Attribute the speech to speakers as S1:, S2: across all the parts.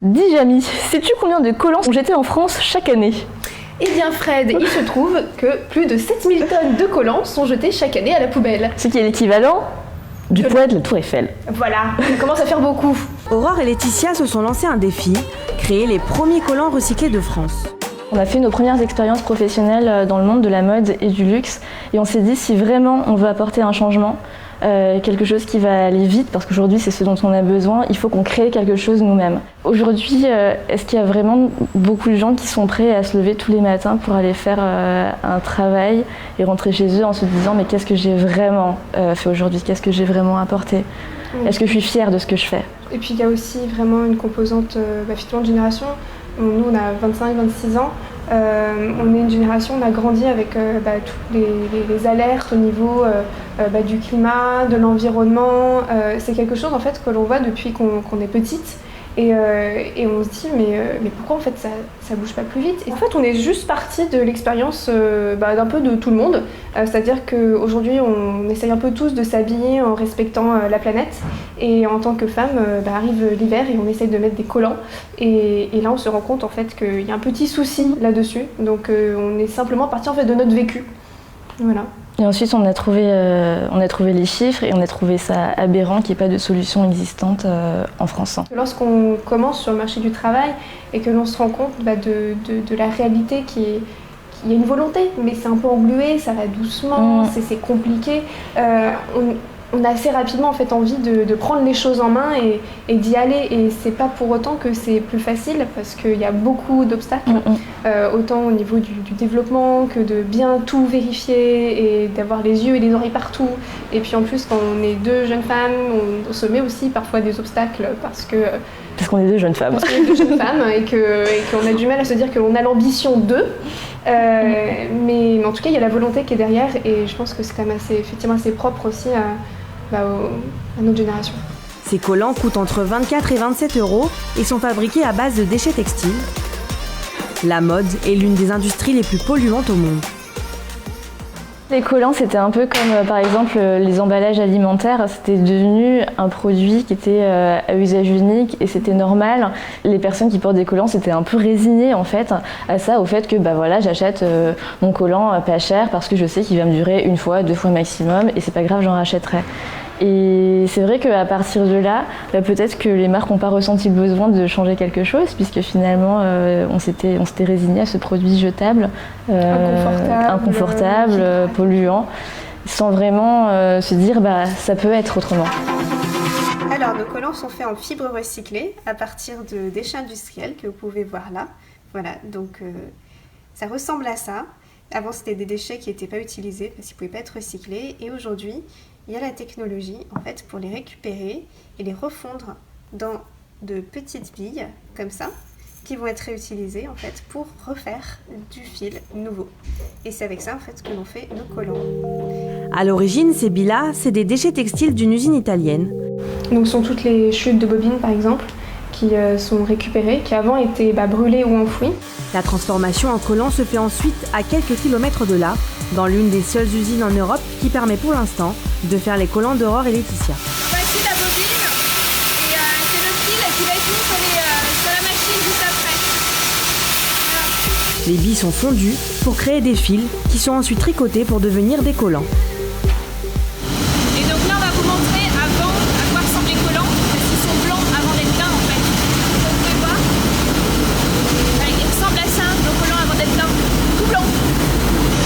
S1: Dis Jamy, sais-tu combien de collants sont jetés en France chaque année ?
S2: Eh bien Fred, il se trouve que plus de 7000 tonnes de collants sont jetés chaque année à la poubelle.
S1: Ce qui est l'équivalent du poids de la Tour Eiffel.
S2: Voilà, on commence à faire beaucoup.
S3: Aurore et Laetitia se sont lancés un défi, créer les premiers collants recyclés de France.
S1: On a fait nos premières expériences professionnelles dans le monde de la mode et du luxe et on s'est dit si vraiment on veut apporter un changement, quelque chose qui va aller vite parce qu'aujourd'hui c'est ce dont on a besoin, il faut qu'on crée quelque chose nous-mêmes. Aujourd'hui, est-ce qu'il y a vraiment beaucoup de gens qui sont prêts à se lever tous les matins pour aller faire un travail et rentrer chez eux en se disant mais qu'est-ce que j'ai vraiment fait aujourd'hui, qu'est-ce que j'ai vraiment apporté ? Est-ce que je suis fière de ce que je fais ?
S2: Et puis il y a aussi vraiment une composante effectivement de génération. Nous on a 25-26 ans, on est une génération, on a grandi avec toutes les alertes au niveau du climat, de l'environnement. C'est quelque chose en fait que l'on voit depuis qu'on est petite. Et on se dit mais pourquoi en fait ça bouge pas plus vite ? Et en fait on est juste parti de l'expérience d'un peu de tout le monde, c'est-à-dire qu'aujourd'hui on essaye un peu tous de s'habiller en respectant la planète et en tant que femme arrive l'hiver et on essaye de mettre des collants et là on se rend compte en fait qu'il y a un petit souci là-dessus, donc on est simplement parti en fait de notre vécu. Voilà.
S1: Et ensuite, on a trouvé les chiffres et on a trouvé ça aberrant qu'il n'y ait pas de solution existante en France.
S2: Lorsqu'on commence sur le marché du travail et que l'on se rend compte de la réalité qu'il y a une volonté, mais c'est un peu englué, ça va doucement, c'est compliqué. On a assez rapidement en fait envie de prendre les choses en main et d'y aller. Et c'est pas pour autant que c'est plus facile parce qu'il y a beaucoup d'obstacles, autant au niveau du développement que de bien tout vérifier et d'avoir les yeux et les oreilles partout. Et puis en plus, quand on est deux jeunes femmes, on se met aussi parfois des obstacles parce qu'on
S1: est deux jeunes femmes.
S2: Parce qu'on est deux jeunes femmes et qu'on a du mal à se dire qu'on a l'ambition d'eux. Mais en tout cas, il y a la volonté qui est derrière et je pense que c'est quand même effectivement assez propre aussi à notre génération.
S3: Ces collants coûtent entre 24 et 27 € et sont fabriqués à base de déchets textiles. La mode est l'une des industries les plus polluantes au monde.
S1: Les collants, c'était un peu comme par exemple les emballages alimentaires, c'était devenu un produit qui était à usage unique et c'était normal. Les personnes qui portent des collants, c'était un peu résignées en fait à ça, au fait que j'achète mon collant pas cher parce que je sais qu'il va me durer une fois, 2 fois maximum et c'est pas grave, j'en rachèterai. Et c'est vrai qu'à partir de là, peut-être que les marques n'ont pas ressenti le besoin de changer quelque chose, puisque finalement, on s'était résigné à ce produit jetable, inconfortable, polluant, sans vraiment se dire ça peut être autrement.
S4: Alors, nos collants sont faits en fibres recyclées à partir de déchets industriels que vous pouvez voir là. Voilà, donc ça ressemble à ça. Avant, c'était des déchets qui n'étaient pas utilisés parce qu'ils ne pouvaient pas être recyclés. Et aujourd'hui, il y a la technologie en fait pour les récupérer et les refondre dans de petites billes comme ça qui vont être réutilisées en fait pour refaire du fil nouveau. Et c'est avec ça en fait que l'on fait nos collants.
S3: À l'origine, ces billes-là, c'est des déchets textiles d'une usine italienne.
S2: Donc ce sont toutes les chutes de bobines par exemple qui sont récupérées, qui avant étaient brûlées ou enfouies.
S3: La transformation en collant se fait ensuite à quelques kilomètres de là, dans l'une des seules usines en Europe qui permet pour l'instant de faire les collants d'Aurore et Laetitia.
S5: Voici la bobine et c'est le fil qui va être mis sur la machine juste après. Voilà.
S3: Les billes sont fondues pour créer des fils qui sont ensuite tricotés pour devenir des collants.
S5: Et donc là on va vous montrer avant à quoi ressemblent les collants, parce qu'ils sont blancs avant d'être peints en fait. Donc vous pouvez voir, ils ressemblent à ça, nos collants avant d'être peints, tout blanc.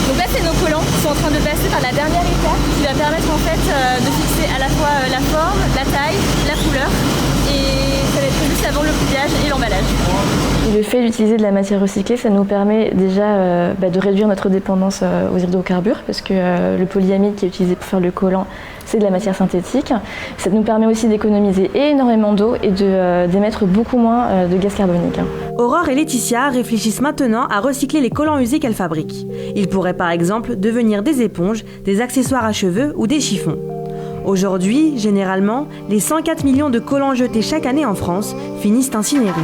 S1: Donc là c'est nos collants qui sont en train de passer par la dernière étape qui va permettre en fait de fixer à la fois la forme, la taille, la couleur et ça va être juste avant le pliage et l'emballage. Le fait d'utiliser de la matière recyclée, ça nous permet déjà de réduire notre dépendance aux hydrocarbures parce que le polyamide qui est utilisé pour faire le collant, c'est de la matière synthétique. Ça nous permet aussi d'économiser énormément d'eau et d'émettre beaucoup moins de gaz carbonique.
S3: Aurore et Laetitia réfléchissent maintenant à recycler les collants usés qu'elles fabriquent. Ils pourraient par exemple devenir des éponges, des accessoires à cheveux ou des chiffons. Aujourd'hui, généralement, les 104 millions de collants jetés chaque année en France finissent incinérés.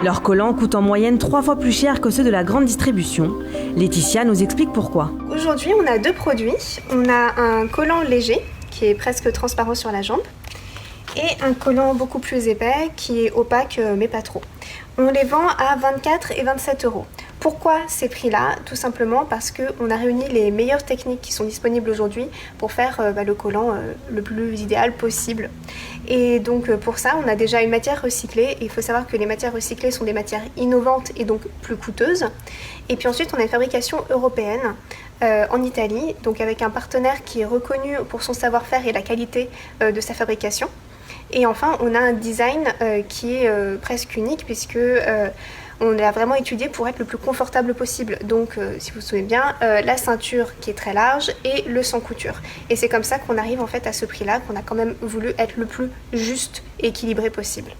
S3: Leurs collants coûtent en moyenne 3 fois plus cher que ceux de la grande distribution. Laetitia nous explique pourquoi.
S4: Aujourd'hui, on a 2 produits. On a un collant léger qui est presque transparent sur la jambe et un collant beaucoup plus épais qui est opaque mais pas trop. On les vend à 24 et 27 euros. Pourquoi ces prix-là? Tout simplement parce qu'on a réuni les meilleures techniques qui sont disponibles aujourd'hui pour faire le collant le plus idéal possible. Et donc pour ça, on a déjà une matière recyclée. Et il faut savoir que les matières recyclées sont des matières innovantes et donc plus coûteuses. Et puis ensuite, on a une fabrication européenne en Italie, donc avec un partenaire qui est reconnu pour son savoir-faire et la qualité de sa fabrication. Et enfin, on a un design qui est presque unique puisque on l'a vraiment étudié pour être le plus confortable possible. Donc, si vous vous souvenez bien, la ceinture qui est très large et le sans couture. Et c'est comme ça qu'on arrive en fait à ce prix-là, qu'on a quand même voulu être le plus juste et équilibré possible.